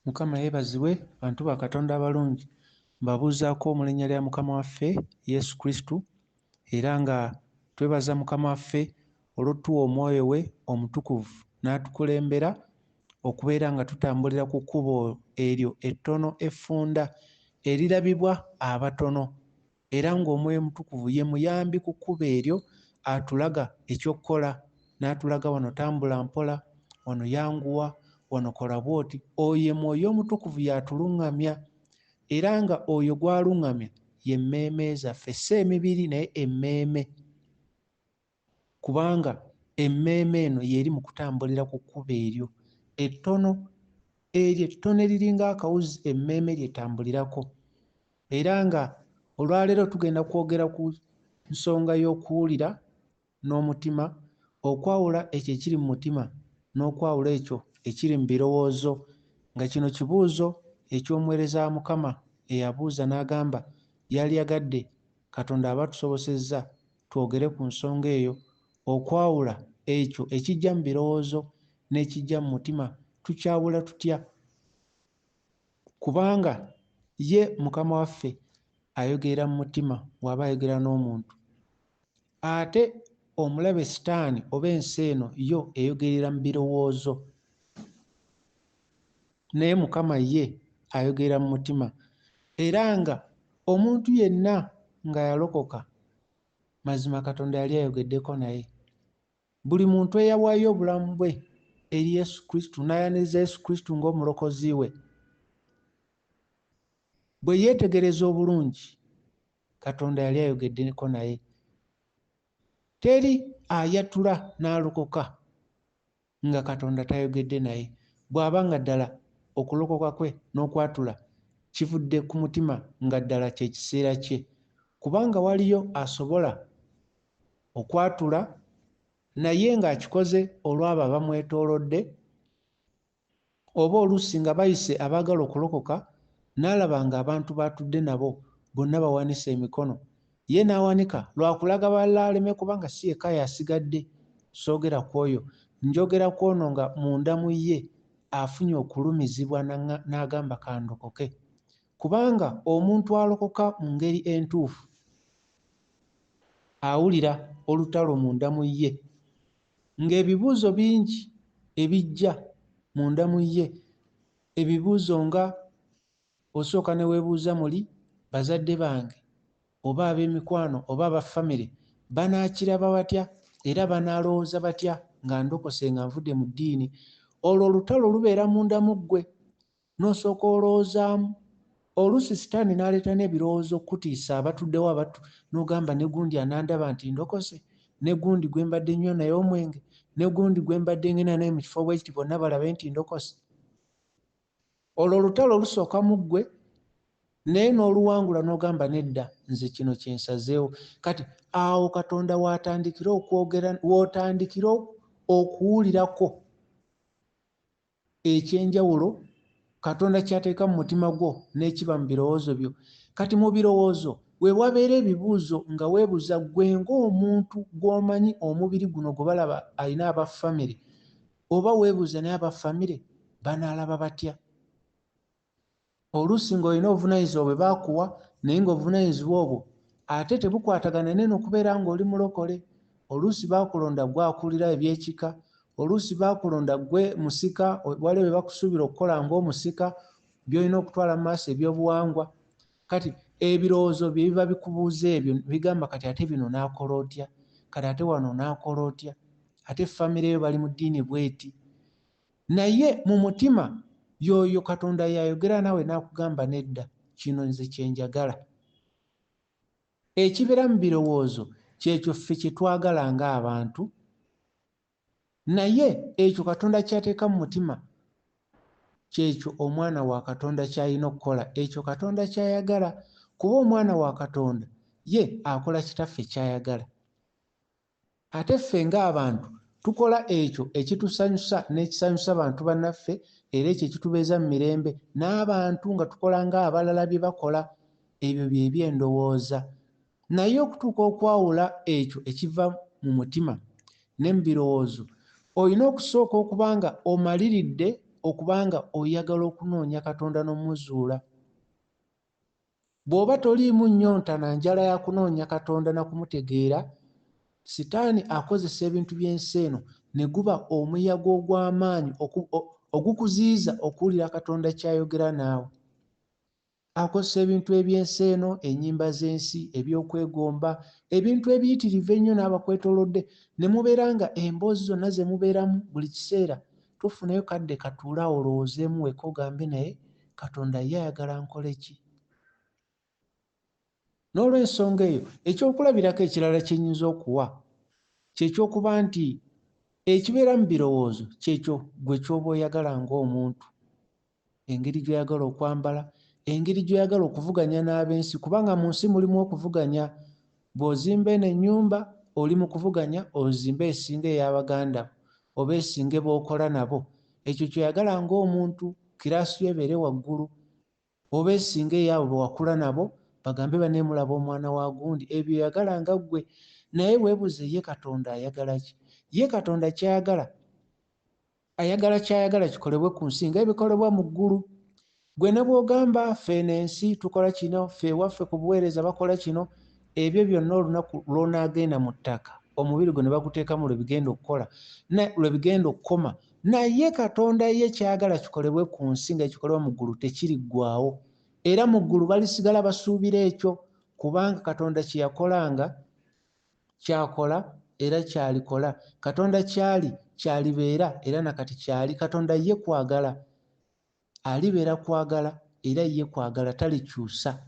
Mukama yeebazibwe, bantu ba Katonda abalungi. Mbabuuzaako mu linnya lya Mukama waffe Yesu Kristo, era nga twebaza Mukama waffe olw'otuwa omwoyo we omutukuvu n'atukulembera okubeera nga tutambulira ku kkubo eryo ettono effunda erirabibwa abatono, era ng'omwoyo omutukuvu ye muyambi ku kkubo eryo atulaga eky'okkola, n'atulaga wano tambula mpola, wano yanguwa, wano kola bw'oti. Oyo ye mwoyo omutukuvu y'atuluŋŋamya, era nga oyo gw'aluŋŋamya ye mmeeme zaffe, si emibiri naye emmeeme, kubanga emmeeme eno y'eri mu kutambulira ku kkubo eryo ettono, eryo ettono eriringa akawuzi emmeeme ly'etambulirako. Era nga olwaleero tugenda kwogera ku nsonga y'okuwulira n'omutima, okwawula ekyo ekiri mu mutima n'okwawula ekyo ekiri mu birowoozo, nga kino kibuuzo eky'omuweereza wa Mukama eyabuuza n'agamba yali yagadde Katonda aba tusobosezza twogere ku nsonga eyo, okwawula ekyo ekijja mu birowoozo n'ekijja mu mutima. Tukyawula tutya? Kubanga ye Mukama waffe ayogerera mu mutima bw'aba ayogera n'omuntu, ate omulabe Sitaani oba ensi eno yo eyogerera mu birowoozo, naye Mukama ye ayogerera mu mutima. Era nga omuntu yenna nga yalokoka, mazima Katonda yali ayogeddeko naye. Buli muntu eyawaayo obulamu bwe eri Yesu Kristo n'ayaniriza Yesu Kristo ng'omulokozi we, bwe yeetegereza obulungi, Katonda yali ayogeddeko naye. Teri ayatula n'alokoka nga Katonda tayogedde naye, bw'aba nga ddala okulokoka kwe n'okwatula kivudde ku mutima nga ddala kye kiseera kye. Kubanga waliyo asobola okwatula naye ng'akikoze olw'abo abamwetoolodde, oba oluusi nga bayise abaagala okulokoka n'alaba ng'abantu b'atudde nabo bonna bawanise emikono, ye n'awanika lwakulaga balala aleme, kubanga si yekka y'asigadde. Soogera ku oyo, njogera ku ono nga munda mu ye afunye okulumizibwa n'agamba kandokoke. Kubanga omuntu alokoka mu ngeri entuufu awulira olutalo munda mu ye, ng'ebibuuzo bingi ebijja munda mu ye, ebibuuzo nga osooka ne weebuuza muli bazadde bange oba ab'emikwano oba aba famire banaakiraba batya era banaalowooza batya nga ndokose nga nvudde mu ddiini. Olwo olutalo lubeera munda mu ggwe, n'osooka olowoozaamu. Oluusi Sitaani n'aleeta n'ebirowoozo okutiisa abatuddewo n'ogamba ne gundi anandaba nti ndokose, ne gundi gwe mbadde nnyo naye omwenge, ne gundi gwe mbadde ngenda naye mu kifo bwe kiti bonna balabe nti ndokose. Olwo olutalo lusooka mu ggwe, naye n'oluwangula n'ogamba nedda, nze kino kyensazeewo. Kati awo Katonda w'atandikira okwogera, w'otandikira okuwulirako ekyenjawulo Katonda ky'ateeka mu mutima gwo n'ekiba mu birowoozo byo. Kati mu birowoozo we wabeera ebibuuzo nga weebuuza ggwe ng'omuntu gw'omanyi omubiri guno gwe balaba alina aba famire, oba weebuuza naye aba famire banaalaba batya? Oluusi ng'olina obuvunaanyizibwa bwe baakuwa, naye ng'obuvunaanyizibwa obwo ate tebukwatagana neno okubeera ng'oli mulokole. Oluusi baakulonda ggwe akulira eby'ekika, oluusi baakulonda ggwe musika, waliwo bye bakusuubira okukola ng'omusika, by'olina okutwala mu maaso ebyobuwangwa. Kati ebirowoozo bye biba bikubuuza ebyo, bigamba kati ate bino naakola otya, kati ate wano naakola otya, ate famire yo bali mu ddiini bw'eti. Naye mu mutima y'oyo Katonda y'ayogera nawe n'akugamba nedda, kino nze kye njagala. Ekibeera mu birowoozo kyekyo ffe kye twagala ng'abantu, naye ekyo Katonda ky'ateeka mu mutima kyekyo omwana wa Katonda ky'alina okukola, ekyo Katonda ky'ayagala. Kuba omwana wa Katonda ye akola kitaffe ky'ayagala. Ate ffe ng'abantu tukola ekyo ekitusanyusa n'ekisanyusa bantu bannaffe, era ekyo ekitubeeza mu mirembe, n'abantu nga tukola ng'abalala bye bakola. Ebyo bye by'endowooza. Naye okutuuka okwawula ekyo ekiva mu mutima ne mu birowoozo, olina okusooka okuba nga omaliridde okubanga oyagala okunoonya Katonda n'omuzuula. Bw'oba toliimu nnyonta na njala ya kunoonya Katonda na kumutegeera, Sitaani akozesa ebintu by'ensi eno ne guba omuyaga ogw'amaanyi ogukuziyiza okuwulira Katonda ky'ayogera naawe. Akozesa ebintu eby'ensi eno, ennyimba z'ensi, ebyokwegomba, ebintu ebiyitirivu ennyo n'abakwetoolodde, ne mubeera nga emboozi zonna ze mubeeramu buli kiseera tofunayo kadde katuula olowoozeemu weka ogambe naye Katonda ye ayagala nkole ki? N'olw'ensonga eyo, ekyokulabirako ekirala kye nnyinza okuwa kye ky'okuba nti ekibeera mu birowoozo kyekyo gwe ky'oba oyagala ng'omuntu. Engeri gy'oyagala okwambala, engeri gy'oyagala okuvuganya n'ab'ensi, kubanga mu nsi mulimu okuvuganya. Bw'ozimba eno ennyumba oli mu kuvuganya ozimba esinga ey'abaganda oba esinga b'okola nabo. Ekyo ky'oyagala ng'omuntu, kiraasi yo ebeere waggulu, oba esinga ey'abo be wakula nabo bagambe baneemulaba omwana wa gundi. Ebyo oyagala nga ggwe, naye weebuze ye Katonda ayagala ki? Ye Katonda ky'ayagala, ayagala ky'ayagala kikolebwe ku nsi ng'ebikolebwa mu ggulu. Gwe ne bw'ogamba ffe n'ensi tukola kino, ffe ewaffe ku buweereza bakola kino, ebyo byonna olunaku lw'onaagenda mu ttaka omubiri gwe ne baguteekamu lwe bigenda okukola, lwe bigenda okukoma. Naye Katonda ye ky'ayagala kikolebwe ku nsi nga kikolebwa mu ggulu tekiriggwaawo. Era mu ggulu balisigala basuubira ekyo, kubanga Katonda kye yakolanga kyakola era kyalikola. Katonda kyali kyalibeera era nakati kyali. Katonda ye kwagala, alibeera kwagala era ye kwagala talikyusa.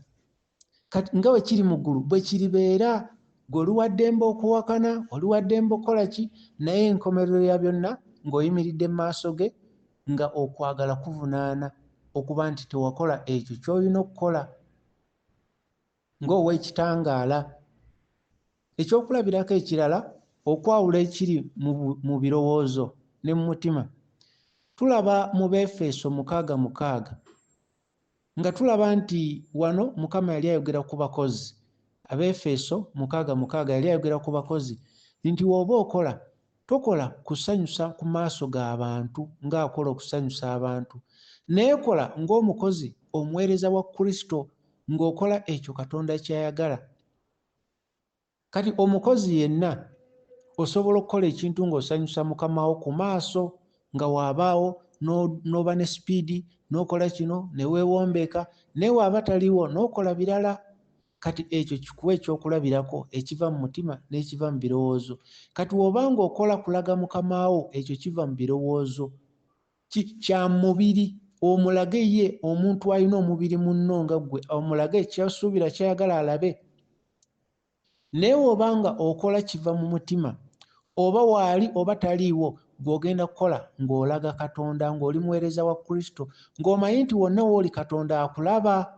Kati nga bwe kiri mu ggulu bwe kiribeera. Gwe oli wa ddembe okuwakana, oli wa ddembe okukola ki, naye enkomerero ya byonna ng'oyimiridde mu maaso ge nga okwagala kuvunaana okuba nti tewakola ekyo ky'olina okukola ng'ow'ekitangaala. Ekyokulabirako ekirala okwawula ekiri mu birowoozo ne mu mutima, tulaba mu Befeso 6:6 nga tulaba nti wano Mukama yali ayogera ku bakozi. Abefeso 6:6 yali ayogera ku bakozi nti w'oba okola tokola kusanyusa ku maaso g'abantu ng'akola okusanyusa abantu, naye kola ng'omukozi omuweereza wa Kristo, ng'okola ekyo Katonda ky'ayagala. Kati omukozi yenna osobola okukola ekintu ng'osanyusa Mukama wo ku maaso, nga waabaawo n'oba ne sipiidi n'okola kino ne weewombeeka, naye waaba taliiwo n'okola birala. Kati ekyo kikuwa ekyokulabirako ekiva mu mutima n'ekiva mu birowoozo. Kati bw'oba ng'okola kulaga Mukama wo, ekyo kiva mu birowoozo, kya mubiri. Omulage ye omuntu alina omubiri munno nga ggwe, omulage kyasuubira kyayagala alabe. Naye bw'oba nga okola kiva mu mutima, oba waali oba taliiwo, gw'ogenda kukola ng'olaga Katonda, ng'oli muweereza wa Kristo, ng'omanyi nti wonna w'oli Katonda akulaba.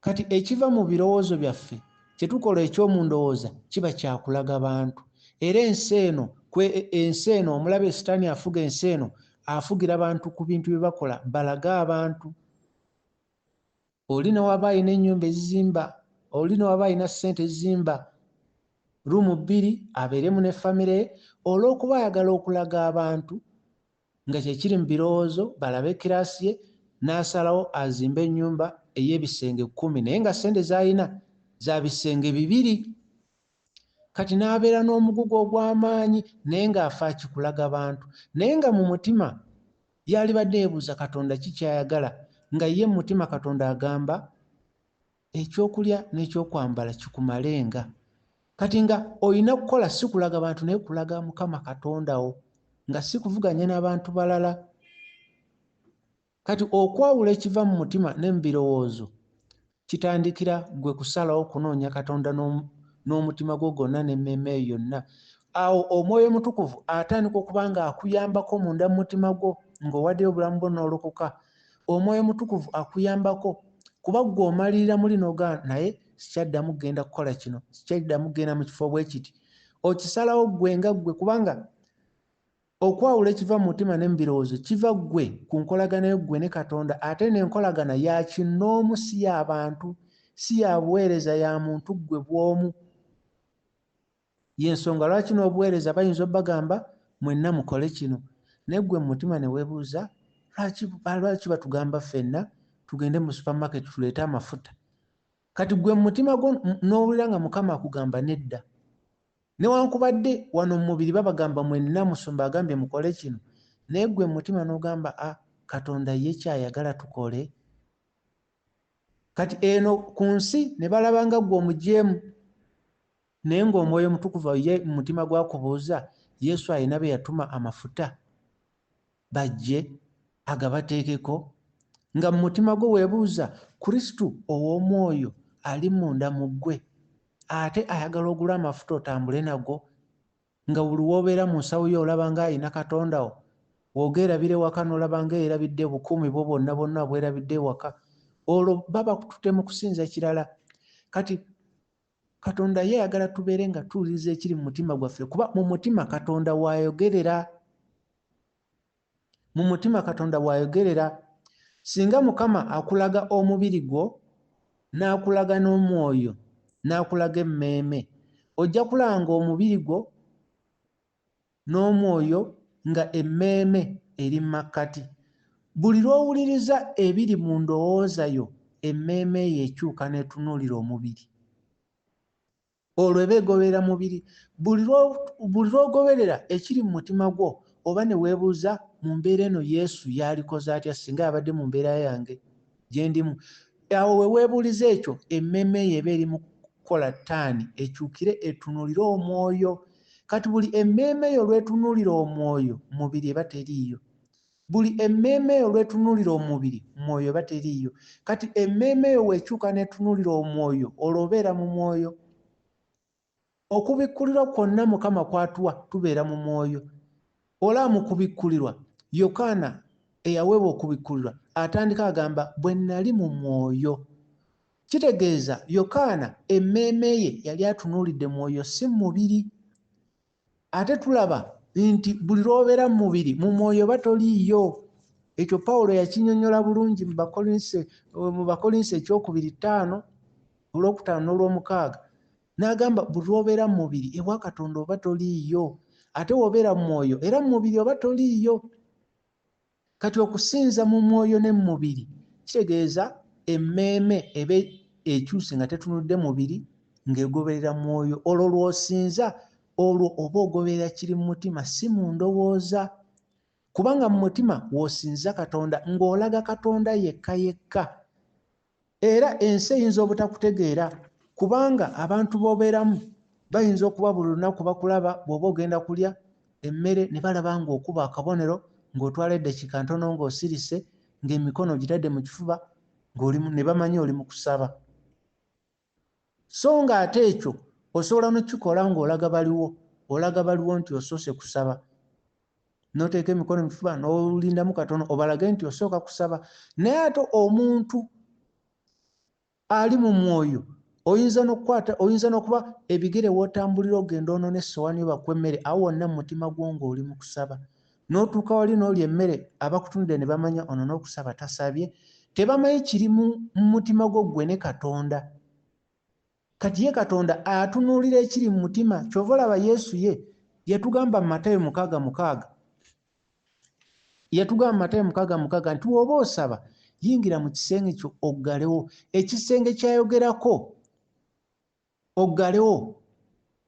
Kati ekiva mu birowoozo byaffe kye tukola eky'omu ndowooza kiba kyakulaga bantu. Era ensi eno omulabe Sitaani afuga ensi eno, afugira bantu ku bintu bye bakola balage abantu. Oli ne waba alina ennyumba ezizimba, oli ne waba alina ssente ezizimba ruumu 2 abeeremu ne famire ye, olw'okuba ayagala okulaga abantu nga kye kiri mu birowoozo balabe kiraasi ye, n'asalawo azimbe ennyumba ey'ebisenge 10 naye nga ssente z'alina za bisenge 2. Kati n'abeera n'omugugu ogw'amaanyi naye ng'afa akikulaga bantu, naye nga mu mutima yalibadde yeebuuza Katonda ki ky'ayagala, nga ye mu mutima Katonda agamba ekyokulya n'ekyokwambala kikumalenga. Kati nga olina kukola si kulaga bantu naye kulaga Mukama Katonda wo, nga si kuvuganya n'abantu balala. Kati okwawula ekiva mu mutima ne mu birowoozo kitandikira gwe kusalawo kunoonya Katonda n'omutima gwo gwonna n'emmeeme yo yonna. Awo Omwoyo Mutukuvu atandika okuba ng'akuyambako munda mu mutima gwo ng'owaddeyo obulamu bwo n'olokoka. Omwoyo Mutukuvu akuyambako kuba ggwe omalirira muli n'ogaa naye sikyaddamu kugenda kukola kino, sikyaddamu kugenda mu kifo bwe kiti. Okisalawo ggwe nga ggwe, kubanga okwawula ekiva mu mutima ne mu birowoozo kiva ggwe ku nkolagana yo ggwe ne Katonda, ate n'enkolagana ya kinnoomu, si y'abantu, si ya buweereza, ya muntu ggwe bw'omu. Y'ensonga lwaki n'obuweereza bayinza obbagamba mwenna mukole kino, neggwe mu mutima ne weebuuza lwaki batugamba ffenna tugende mu supermarket tuleete amafuta. Kati gwe mu mutima gwo n'owulira nga Mukama akugamba nedda. Newankubadde wano mu mubiri babagamba mwenna Musumba agambye mukole kino, naye gwe mu mutima n'ogamba Katonda ye kyayagala tukole. Kati eno ku nsi ne balaba nga gwe omujeemu, naye ng'Omwoyo Mutukuvu ye mu mutima gwakubuuza, Yesu alina be yatuma amafuta bajje agabateekeko, nga mu mutima gwo weebuuza Kristo ow'omwoyo ali munda mu ggwe, ate ayagala ogula amafuta otambule nago, nga buli w'obeera mu nsawo yo olaba nga alina Katonda wo, w'ogeerabira ewaka n'olaba nga yeerabidde bukuumi bwo bwonna bwerabidde ewaka, olwo baba tutemu kusinza kirala. Kati Katonda ye ayagala tubeere nga tuwuliriza ekiri mu mutima gwaffe, kuba mu mutima Katonda w'ayogerera. Mu mutima Katonda w'ayogerera. Singa Mukama akulaga omubiri gwo n'akulaga n'omwoyo n'akulaga emmeeme, ojja kulanga omubiri gwo n'omwoyo nga emmeeme eri mu makkati. Buli lw'owuliriza ebiri mu ndowooza yo, emmeeme eyo ekyuka n'etunuulira omubiri. Olwo eba egoberera mubiri. Buli lw'ogoberera ekiri mu mutima gwo, oba ne weebuuza mu mbeera eno Yesu yalikoze atya singa yabadde mu mbeera yange gye ndimu. Awo we weebuuliza ekyo, emmeeme eyo eba eri mu kukola ttaani ekyukire etunuulire omwoyo. Kati buli emmeeme eyo lw'etunuulira omwoyo, mubiri eba teriiyo. Buli emmeeme eyo lw'etunuulira omubiri, mwoyo eba teriiyo. Kati emmeeme eyo weekyuka n'etunuulira omwoyo, olwo obeera mu mwoyo. Okubikkulirwa kwonna Mukama kwatuwa tubeera mu mwoyo. Olaba mu kubikkulirwa, Yokaana eyaweebwa okubikkulirwa atandika agamba bwe nnali mu mwoyo. Kitegeeza Yokaana emmeeme ye yali atunuulidde mwoyo si mubiri. Ate tulaba nti buli lw'obeera mu mubiri, mu mwoyo oba toliiyo. Ekyo Pawulo yakinnyonnyola bulungi mu Bakolinse 2:5 olw'okutaano n'olw'omukaaga. N'agamba buli lw'obeera mu mubiri ewa Katonda oba toliiyo, ate w'obeera mu mwoyo era mu mubiri oba toliiyo. Kati okusinza mu mwoyo ne mu mubiri kitegeeza emmeeme eba ekyuse nga tetunudde mubiri ng'egoberera mwoyo. Olwo lw'osinza, olwo oba ogoberera kiri mu mutima si mu ndowooza. Kubanga mu mutima w'osinza Katonda ng'olaga Katonda yekka yekka. Era ensi eyinza obutakutegeera, kubanga abantu b'obeeramu bayinza okuba buli lunaku bakulaba bw'oba ogenda kulya emmere ne balaba ng'okuba akabonero, ng'otwala eddakiika ntono ng'osirise, ng'emikono gitadde mu kifuba, ne bamanya oli mu kusaba. So ng'ate ekyo osobola n'okikola ng'olaga baliwo nti osoose kusaba. N'oteeka emikono mu kifuba n'olindamu katono obalage nti osooka kusaba. Naye ate omuntu ali mu mwoyo oyinza n'okuba ebigere w'otambulira ogenda onoona essowaani yo bakuwa emmere, awo wonna mu mutima gwo ng'oli mu kusaba. N'otuuka wali n'olya emmere abakutunidde ne bamanya ono n'okusaba tasabye. Tebamanyi kiri mu mutima gwo ggwe ne Katonda. Kati ye Katonda atunuulira ekiri mu mutima. Kyova olaba Yesu ye yatugamba mu Matayo 6:6. Yatugamba mu Matayo 6:6 nti bw'oba osaba yingira mu kisenge kyo oggalewo. Ekisenge kyayogerako oggalewo.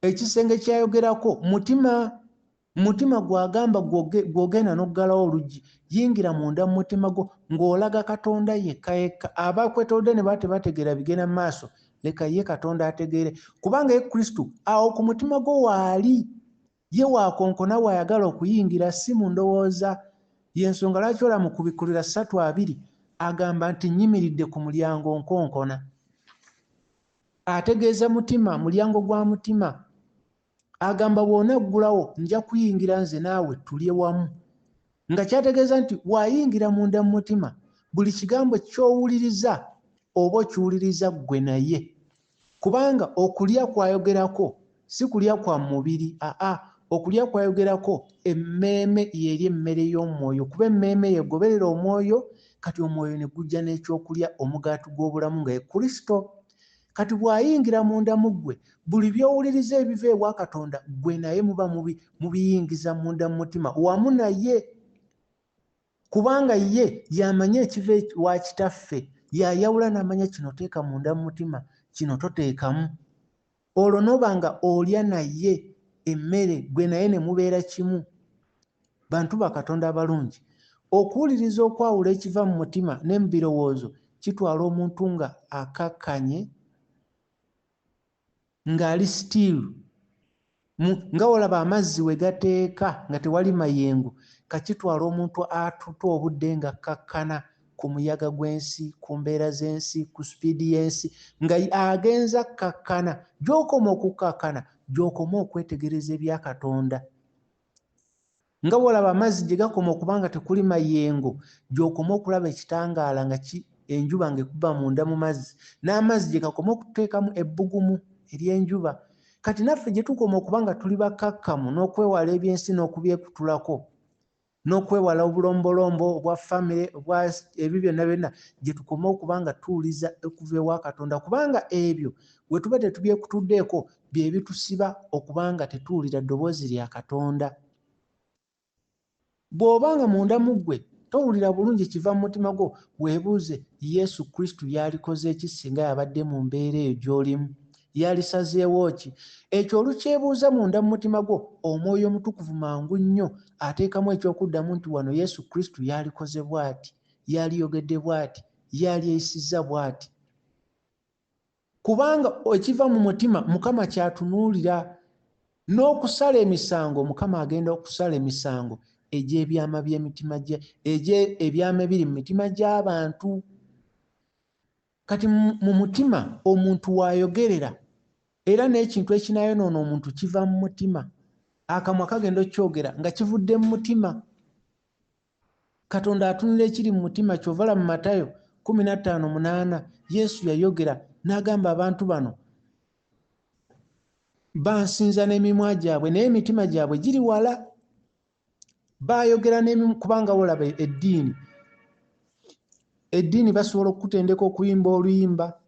Ekisenge kyayogerako mutima gwagamba gw'ogenda n'oggalawo oluggi. Yingira munda mu mutima gwo ng'olaga Katonda yekka yekka. Abakwetolodde ne baba tebategeera bigenda mu maaso, leka ye Katonda ategeere. Kubanga ye Kristo awo ku mutima gwo waali, ye waakonkona wayagala okuyingira si mu ndowooza. Y'ensonga lwaki olaba mu kubikkulirwa 3:2 agamba nti nnyimiridde ku mulyango nkonkona. Ategeeza mutima, mulyango gwa mutima. Agamba bw'onaggulawo nja kuyingira nze naawe tulye wamu. Nga kyategeeza nti waayingira munda mu mutima, buli kigambo ky'owuliriza oba okiwuliriza ggwe naye. Kubanga okulya kwayogerako si kulya kwa mubiri, okulya kwayogerako emmeeme y'eri emmere y'omwoyo. Kuba emmeeme yegoberera omwoyo, kati omwoyo ne gujja n'ekyokulya omugaati gw'obulamu nga ye Kristo. Kati bw'ayingira munda mu ggwe, buli by'owuliriza ebiva ewa Katonda ggwe naye muba mubiyingiza munda mu mutima wamu naye. kubanga ye yamanya ekiva wa kitaffe, yayawula n'amanya kino teeka munda mu mutima, kino toteekamu. Olwo n'obanga olya naye emmere, gwe naye ne mubeera kimu. Bantu ba Katonda abalungi, okuwuliriza okwawula ekiva mu mutima ne mu birowoozo kitwala omuntu nga akakkanye, ng'ali stiiru, nga olaba amazzi we gateeka nga tewali mayengo, kakitwala omuntu atuta obudde nga akkakkana ku muyaga gw'ensi, ku mbeera z'ensi, ku sipiidi y'ensi, nga agenza akkakkana. Gy'okoma okukkakkana, gy'okoma okwetegereza ebya Katonda. Nga bw'olaba amazzi gye gakoma okuba nga tekuli mayengo, gy'okoma okulaba ekitangaala nga enjuba ng'ekuba munda mu mazzi, n'amazzi gye gakoma okuteekamu ebbugumu ery'enjuba. Kati naffe gye tukoma okuba nga tuli bakkakkamu n'okwewala eby'ensi n'okubyekutulako, n'okwewala obulombolombo obwa famire, obwa ebyo byonna byonna, gye tukoma okuba nga tuwuliza okuva ewa Katonda, kubanga ebyo bwe tuba tetubyekutuddeeko bye bitusiba okuba nga tetuwulira ddoboozi lya Katonda. Bw'obanga munda mu ggwe towulira bulungi kiva mu mutima gwo, weebuuze Yesu Kristo yalikoze ki singa yabadde mu mbeera eyo gy'olimu? Yalisazeewo ki? Ekyo olukyebuuza munda mu mutima gwo, Omwoyo Omutukuvu mangu nnyo ateekamu ekyokuddamu nti wano Yesu Kristo yalikoze bw'ati, yaliyogedde bw'ati, yalyeyisizza bw'ati. Kubanga ekiva mu mutima Mukama kyatunuulira. N'okusala emisango, Mukama agenda okusala emisango egy'ebyama by'emitima ebyama ebiri mu mitima gy'abantu. Kati mu mutima omuntu waayogerera, era n'ekintu ekinaayonoona omuntu kiva mu mutima. Akamwa kagenda okyogera nga kivudde mu mutima. Katonda atunula ekiri mu mutima. Kyovala mu Matayo 15:8 Yesu yayogera n'agamba abantu bano bansinza n'emimwa gyabwe naye emitima gyabwe giri wala. Baayogera kubanga olaba eddiini basobola okutendeka okuyimba oluyimba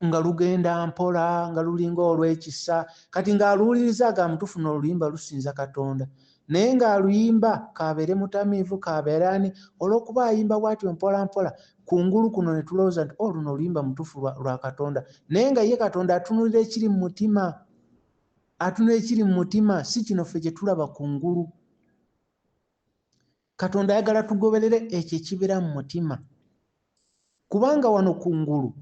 nga lugenda mpola, nga lulinga olw'ekisa, kati ng'aluwuliriza agamba tufuna oluyimba lusinza Katonda, naye ng'aluyimba kabeere mutamiivu, kabeere ani, olw'okuba ayimba bw'atyo mpola mpola, kungulu kuno ne tulowooza nti luno oluyimba mutuufu lwa Katonda, naye nga ye Katonda atunulira ekiri mu mutima. Atunulira ekiri mu mutima, si kino ffe kye tulaba kungulu. Katonda ayagala tugoberere ekyo ekibeera mu mutima, kubanga wano kungulu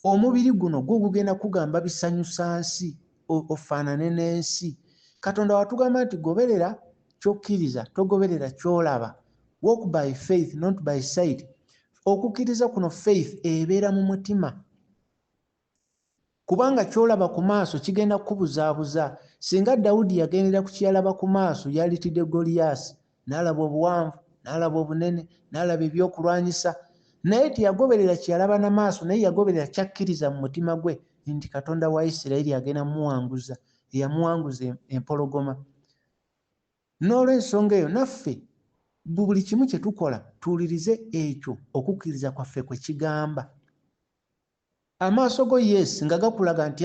omubiri guno gwo gugenda kugamba bisanyusa nsi, ofaanane n'ensi. Katonda watugamba nti goberera ky'okkiriza, togoberera ky'olaba. Walk by faith not by sight. Okukkiriza kuno faith ebeera mu mutima, kubanga ky'olaba ku maaso kigenda kukubuzaabuza. Singa Dawudi yagendera ku kyalaba ku maaso, yalitidde Goliyaasi, n'alaba obuwanvu, n'alaba obunene, n'alaba ebyokulwanyisa, naye teyagoberera kyalaba n'amaaso, naye yagoberera kyakkiriza mu mutima gwe nti Katonda wa Isirayiri agenda muwanguza, eyamuwanguza empologoma. N'olw'ensonga eyo naffe buli kimu kye tukola tuwulirize ekyo okukkiriza kwaffe kwe kigamba. Amaaso go yes nga gakulaga nti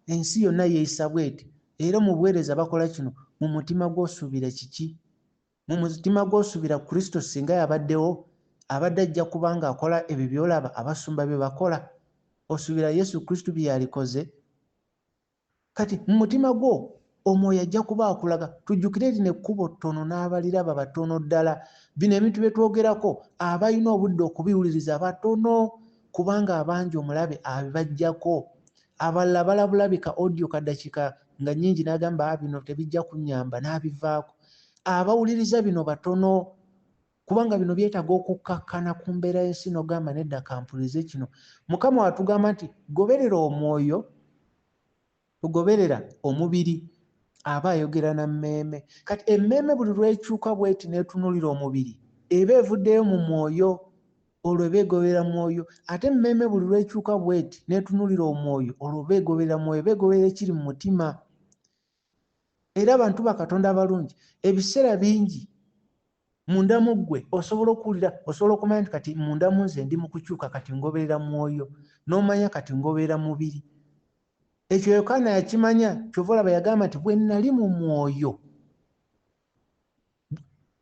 ensi yonna yeeyisa bw'eti, era mu buweereza bakola kino, mu mutima gw'osuubira kiki? Mu mutima gw'osuubira Kristo singa yabaddewo, abadde ajja kubanga akola ebyo by'olaba abasumba bye bakola? Osuubira Yesu Kristo bye yalikoze? Kati mu mutima gwo Omwoyo ajja kuba akulaga. Tujjukire lino ekkubo ttono n'abaliraba batono ddala. Bino ebintu bye twogerako abalina obudde okubiwuliriza batono, kubanga abangi omulabe abibajjako. Abalala balabulabika audio kaddakika nga nnyingi n'agamba bino tebijja kunnyamba n'abivaako. Abawuliriza bino batono, kubanga bino byetaaga okukkakkana ku mbeera y'ensi n'ogamba nedda kampulirize kino. Mukama watugamba nti goberera omwoyo, ogoberera omubiri, aba ayogera na mmeeme. Kati emmeeme buli lwekyuka bw'eti n'etunuulira omubiri eba evuddeyo mu mwoyo, olwo eba egoberera mwoyo. Ate emmeeme buli lwekyuka bw'eti n'etunuulira omwoyo, olwo eba egoberera mwoyo, eba egoberera ekiri mu mutima. Era abantu ba Katonda abalungi, ebiseera bingi munda mu ggwe osobola okuwulira, osobola okumanya nti kati munda mu nze ndi mu kukyuka, kati ngoberera mwoyo, n'omanya kati ngoberera mubiri. Ekyo Yokaana yakimanya, kyova olaba yagamba nti bwe nali mu mwoyo,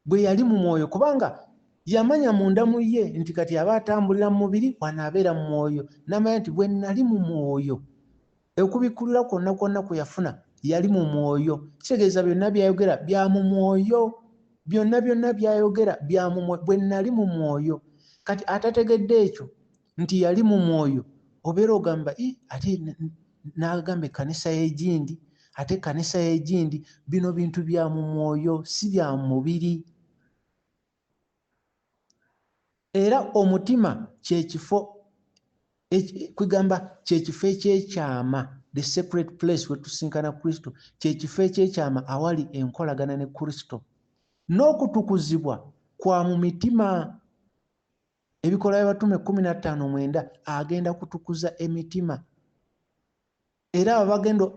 bwe yali mu mwoyo, kubanga yamanya munda mu ye nti kati aba atambulira mu mubiri wanaabeera mu mwoyo, n'amanya nti bwe nnali mu mwoyo okubikkulira kwonna kwonna kwe yafuna yali mu mwoyo. Kitegeeza byonna byayogera bya mu mwoyo, byonna byonna byayogera bya mu mwoyo, bwe nnali mu mwoyo. Kati atategedde ekyo nti yali mu mwoyo, obeera ogamba ate n'agamba ekkanisa y'egindi, ate ekkanisa y'egindi, bino bintu bya mu mwoyo si bya mu mubiri. Era omutima kyekifo kwegamba kyekifo ekyekyama, the separate place we tusinkana Kristo, kyekifo ekyekyama awali enkolagana ne Kristo. N'okutukuzibwa kwa mu mitima. Ebikola by'Abatume 15:9 agenda kutukuza emitima. Era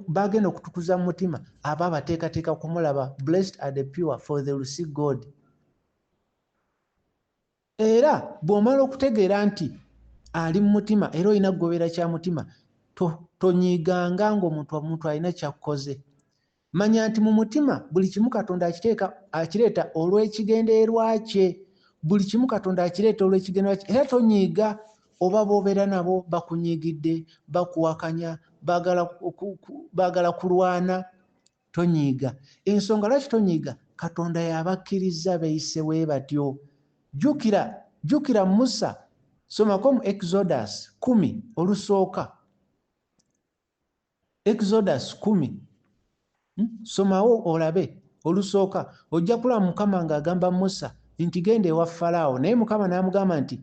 bagenda okutukuza mu mutima aba bateekateeka kumulaba. Blessed are the pure for they will see God. Era bw'omala okutegeera nti ali mu mutima era olina kugoberera kya mutima, tonyiiganga ng'omuntu alina kyakkoze. Manya nti mu mutima buli kimu Katonda akireeta olw'ekigendererwa kye. Buli kimu Katonda akireeta olw'ekigendererwa kye. Era tonyiiga oba b'obeera nabo bakunyiigidde, bakuwakanya, baagala kulwana. Tonyiiga. Ensonga lwaki tonyiiga? Katonda yabakkiriza beeyise bwe batyo. Jjukira Musa. Somako mu Exodus 10 olusooka. Exodus 10. Somawo olabe olusooka. Ojja kulaba Mukama ng'agamba Musa nti genda ewa Falaawo, naye Mukama n'amugamba nti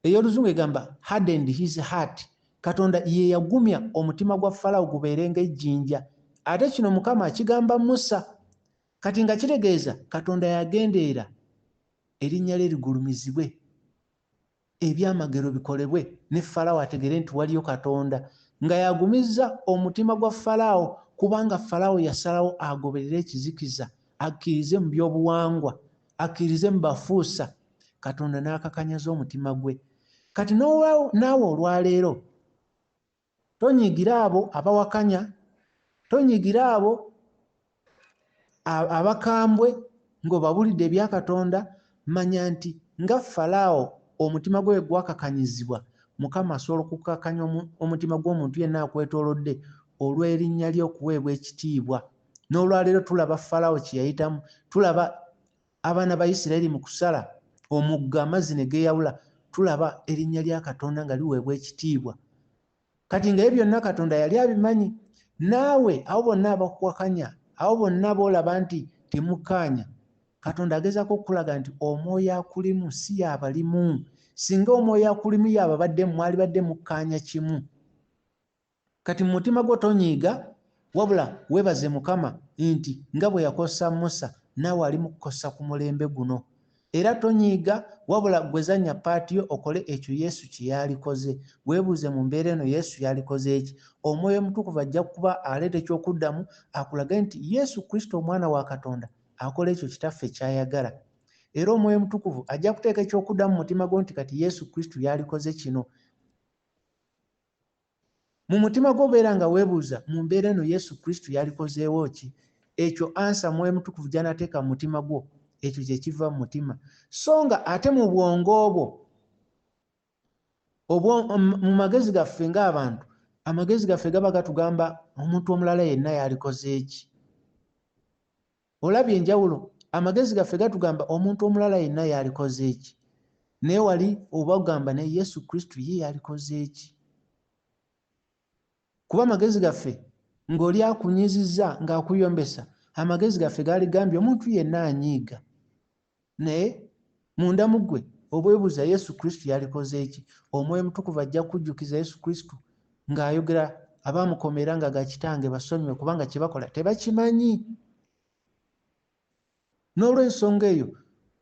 ey'oluzungu egamba hardened his heart. Katonda ye yagumya omutima gwa Falaawo gubeere ng'ejjinja. Ate kino Mukama akigamba Musa. Kati nga kitegeeza Katonda yagendeera erinnya lye ligulumizibwe, ebyamagero bikolebwe, ne Falaawo ategere nti waliyo Katonda, nga yagumizza omutima gwa Falaawo, kubanga Falaawo yasalawo agoberere ekizikiza, akkirize mu byobuwangwa, akkirize mu bafuusa. Katonda n'akakanyaza omutima gwe. Kati naawe olwaleero tonyigira abo abawakanya, tonyigira abo abakambwe ng'obabulidde ebya Katonda. Manya nti nga Falaawo omutima gwe gwakakanyizibwa, Mukama asobola okukakanya omutima gw'omuntu yenna akwetoolodde olw'erinnya lye okuweebwa ekitiibwa. N'olwaleero tulaba Falaawo kye yayitamu, tulaba abaana ba Isirayiri mu kusala omugga amazzi ne geeyawula, tulaba erinnya lya Katonda nga liweebwa ekitiibwa. Kati nga byonna Katonda yali abimanyi. Naawe abo bonna abakuwakanya, abo bonna boolaba nti temukkaanya, Katonda agezaako okukulaga nti omwoyo akulimu si y'abalimu. Singa omwoyo akulimu y'ababadde mwalibadde mukkaanya kimu. Kati mu mutima gwo tonyiiga, wabula weebaze Mukama nti nga bwe yakosa Musa naawe ali mu kukosa ku mulembe guno. Era tonyiiga, wabula gwezannya paati yo okole ekyo Yesu kye yalikoze. Weebuuze mu mbeera eno Yesu yalikoze eki? Omwoyo Omutukuvu ajja kuba aleeta ekyokuddamu akulage nti Yesu Kristo omwana wa Katonda akola ekyo kitaffe kyayagala. Era Omwoyo Omutukuvu ajja kuteeka ekyokuddamu mu mutima gwo nti kati Yesu Kristo yalikoze kino. Mu mutima gwo beera nga weebuuza mu mbeera eno Yesu Kristo yalikozeewo ki? Ekyo ansa Mwoyo Mutukuvu gy'anateeka mu mutima gwo, ekyo kye kiva mu mutima. So nga ate mu bwongo bwo, mu magezi gaffe ng'abantu, amagezi gaffe gaba gatugamba omuntu omulala yenna yalikoze eki. Olabye enjawulo? Amagezi gaffe gatugamba omuntu omulala yenna yalikoze eki. Naye wali oba ogamba ne Yesu Kristo ye yalikoze eki. Kuba amagezi gaffe ng'oli akunyizizza ng'akuyombesa, amagezi gaffe gaali gambye omuntu yenna anyiiga. Naye munda mu ggwe obwebuuza Yesu Kristo yalikoze eki. Omwoyo Mutukuvu ajja kujjukiza Yesu Kristo ng'ayogera abaamukomera nga ga kitange basonyiwe kubanga kye bakola tebakimanyi. N'olw'ensonga eyo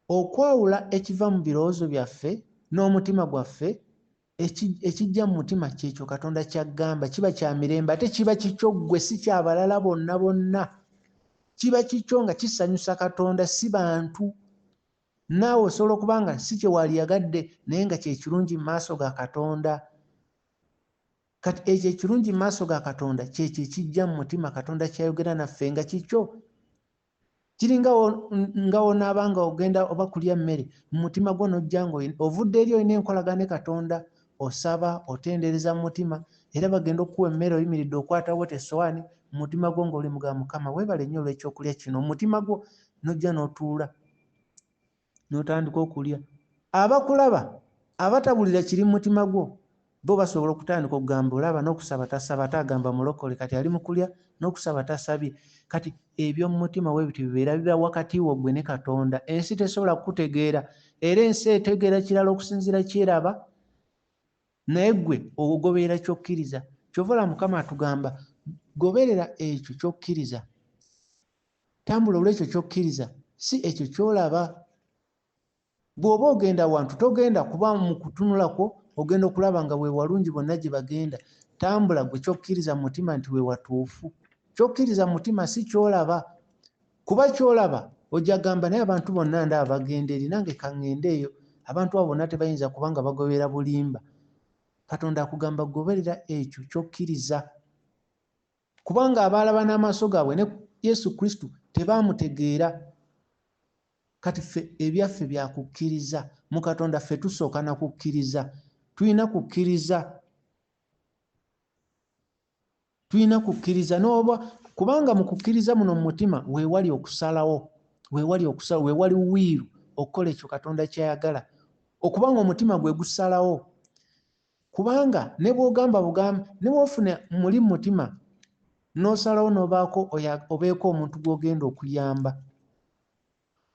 okwawula ekiva mu birowoozo byaffe n'omutima gwaffe, ekijja mu mutima kyekyo Katonda ky'aggamba, kiba kya mirembe ate kiba kikyo ggwe si kyabalala bonna bonna. Kiba kikyo nga kisanyusa Katonda si bantu. Naawe osobola okuba nga si kye waliyagadde naye nga kye kirungi mu maaso ga Katonda. Kati ekyo ekirungi mu maaso ga Katonda kyekyo ekijja mu mutima Katonda ky'ayogera naffe nga kikyo. kiringa ngawo nabanga ogenda oba kulya mmere mu mutima gwo nojja ngo ovudde eri olina enkolagana ne Katonda, osaba otendereza mu mutima, era bagenda okuwa emmere oyimiridde okwatawo tessowaani mu mutima gwo ng'oli mugamba Mukama weebale nnyo olw'ekyokulya kino. Mu mutima gwo nojja n'otuula n'otandika okulya. Abakulaba abatabulira kiri mu mutima gwo bo basobola okutandika okugamba olaba n'okusaba tasaba, ate agamba mulokole, kati ali mu kulya n'okusaba tasabye. Kati eby'omu mutima we biti bibeera biba wakati wo ggwe ne Katonda. Ensi tesobola kukutegeera, era ensi etegeera kirala okusinziira kyeraba, naye ggwe ogoberera ky'okkiriza. Ky'ova Mukama atugamba goberera ekyo ky'okkiriza, tambula olw'ekyo ky'okkiriza, si ekyo ky'olaba. Bw'oba ogenda wantu togenda kuba mu kutunulako, ogenda okulaba nga we walungi bonna gye bagenda. Tambula gwe ky'okkiriza mu mutima nti we watuufu. Ky'okkiriza mu mutima si ky'olaba, kuba ky'olaba ojja gamba naye abantu bonna ndaba bagenda eri, nange kaŋŋende eyo. Abantu abo bonna tebayinza kuba nga bagoberera bulimba. Katonda akugamba goberera ekyo ky'okkiriza, kubanga abaalaba n'amaaso gaabwe ne Yesu Kristo tebaamutegeera. Kati ffe ebyaffe bya kukkiriza. Mu Katonda ffe tusooka na kukkiriza. Tulina kukkiriza n'oba kubanga mu kukkiriza muno mu mutima weewali okusalawo, weewali wiiru okukola ekyo Katonda ky'ayagala, okubanga omutima gwe gusalawo. Kubanga ne bw'ogamba bugambe, ne bw'ofuna muli mu mutima n'osalawo obeeko omuntu gw'ogenda okuyamba,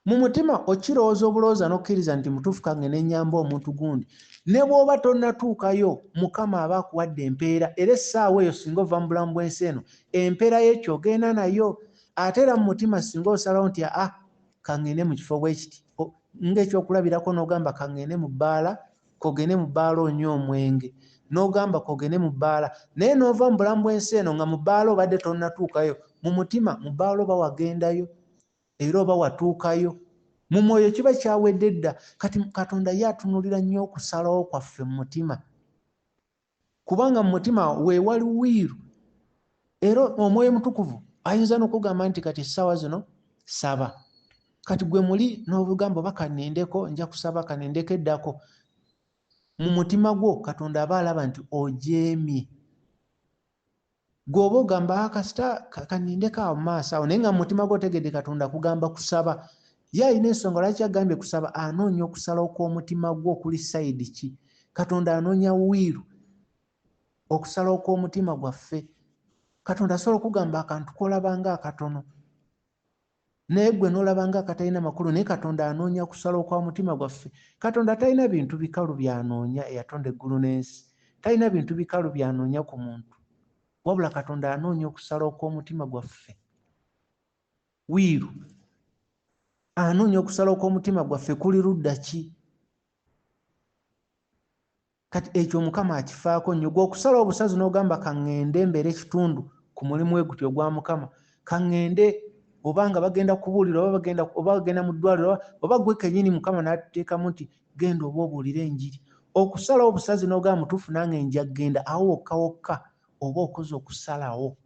mu mutima okirowooza obulowooza n'okkiriza nti mutuufu kange n'ennyamba omuntu gundi. Ne bw'oba tonnatuukayo, Mukama aba akuwadde empeera, era essaawa eyo singa ova mu bulamu bw'ensi eno, empeera y'ekyo ogenda nayo. Ate era mu mutima singa osalawo nti kaŋŋende mu kifo bwe kiti, ng'ekyokulabirako n'ogamba kaŋŋende mu bbaala, kogende mu bbaala onywe omwenge, n'ogamba kogende mu bbaala, naye n'ova mu bulamu bw'ensi eno nga mu bbaala obadde tonnatuukayo, mu mutima mu bbaala oba wagendayo era oba watuukayo. Mu mwoyo kiba kyawedde dda. Kati Katonda ye atunulira nnyo okusalawo kwaffe mu mutima, kubanga mu mutima weewali wiiru. Era Omwoyo Mutukuvu ayinza n'okugamba nti kati essaawa zino saba. Kati gwe muli n'obugambo oba kanindeko, nja kusaba kanindeko eddako. Mu mutima gwo Katonda aba alaba nti ojeemye. Gw'oba ogamba kasita kanindeko awo mu maaso awo, naye nga mu mutima gwo otegedde Katonda akugamba kusaba. Ye alina ensonga lwaki agambye kusaba. Anoonya okusalawo kw'omutima gwo kuli sayidi ki. Katonda anoonya wiiru, okusalawo kw'omutima gwaffe. Katonda asobola okugamba akantu k'olabanga akatono, naye ggwe n'olabanga akatalina makulu, naye Katonda anoonya kusalawo kwa mutima gwaffe. Katonda talina bintu bikalu by'anoonya, eyatonda eggulu n'ensi. Talina bintu bikalu by'anoonya ku muntu, wabula Katonda anoonya okusalawo kw'omutima gwaffe. Wiiru anoonya okusalawo kw'omutima gwaffe kuli ludda ki? Kati ekyo Mukama akifaako nnyo. Gwe okusalawo obusazi n'ogamba kaŋŋende mbeere ekitundu ku mulimu we gutyo gwa Mukama, kaŋŋende oba nga bagenda kubuulira oba bagenda mu ddwaliro oba gwe kennyini Mukama n'ateekamu nti genda oba obuulire enjiri. Okusalawo obusazi n'ogamba mutuufu nange nja genda, awo wokka wokka oba okoze okusalawo.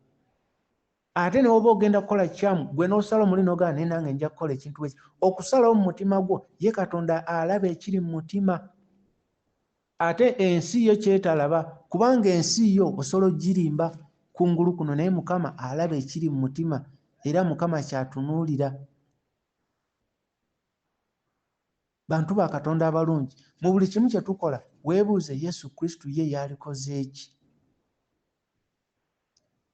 Ate ne oba ogenda kukola kyamu, gwe n'osalawo muli n'ogamba naye nange nja kukola ekintu ekyo. Okusalawo mu mutima gwo, ye Katonda alaba ekiri mu mutima. Ate ensi yo kyetalaba, kubanga ensi yo osobola ogirimba kungulu kuno, naye Mukama alaba ekiri mu mutima, era Mukama kyatunuulira. Bantu ba Katonda abalungi, mu buli kimu kye tukola weebuuze Yesu Kristo ye yalikoze ki?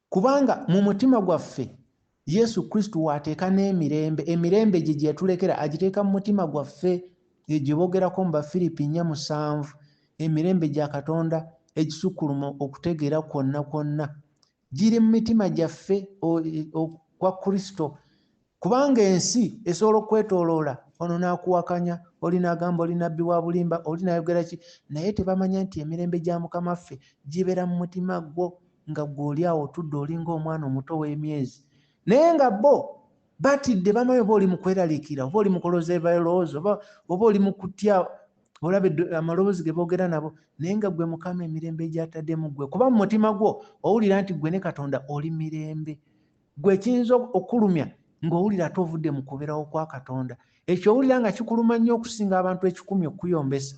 Kubanga mu mutima gwaffe Yesu Kristo waateeka n'emirembe. Emirembe gye yatulekera agiteeka mu mutima gwaffe, gye boogerako mu Bafiripi 4:7. Emirembe gya Katonda egisukkuluma okutegeera kwonna kwonna giri mu mitima gyaffe kwa Kristo. Kubanga ensi esobola okwetooloola, ono n'akuwakanya, oli n'agamba oli nabbi wa bulimba, oli n'ayogera ki, naye tebamanya nti emirembe gya Mukama ffe gibeera mu mutima gwo, nga gw'oli awo otudde olinga omwana omuto w'emyezi. Naye nga bo batidde, bamanyi oba oli mu kweraliikira, oba oli mu kolooza ebalowoozo, oba oli mu kutya, olaba amaloboozi ge boogera nabo, naye nga gwe Mukama emirembe gy'ataddemu ggwe. Kuba mu mutima gwo owulira nti gwe ne Katonda oli mirembe. Gwe kiyinza okulumya ng'owulira ate ovudde mu kubeerawo kwa Katonda. Ekyo owulira nga kikuluma nnyo okusinga abantu 1,000 okuyombesa.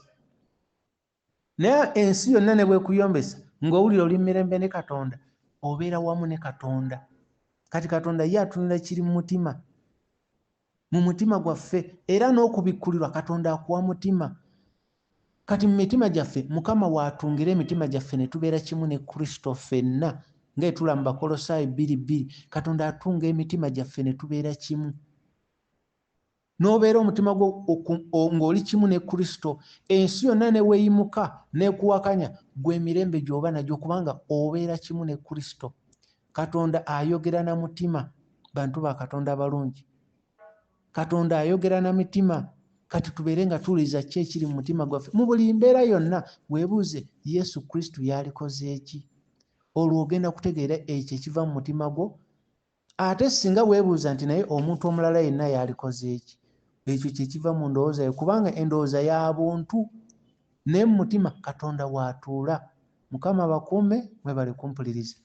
Naye ensi yonna ne bwekuyombesa ng'owulira oli mirembe ne Katonda, obeera wamu ne Katonda. Kati Katonda ye atunula kiri mu mutima, mu mutima gwaffe, era n'okubikkulirwa Katonda akuwa mutima. Kati mu mitima gyaffe Mukama waatungira emitima gyaffe ne tubeera kimu ne Kristo ffenna ng'etula mu Bakolosaayi 2:2. Katonda atunga emitima gyaffe ne tubeera kimu. N'obeera omutima gwo ng'oli kimu ne Kristo, ensi yonna ne weeyimuka n'ekuwakanya, gwe emirembe gy'oba nagyo kubanga obeera kimu ne Kristo. Katonda ayogera na mutima, bantu ba Katonda balungi. Katonda ayogera na mitima. Kati tubeere nga tuwuliriza ki ekiri mu mutima gwaffe. Mu buli mbeera yonna weebuuze, Yesu Kristo yalikoze eki? Olwo ogenda kutegeera ekyo ekiva mu mutima gwo. Ate singa weebuuza nti naye omuntu omulala yenna yalikoze eki, ekyo kye kiva mu ndowooza yo, kubanga endowooza ya buntu, ne mu mutima Katonda waatuula. Mukama bakuume, mwebale kumpuliriza.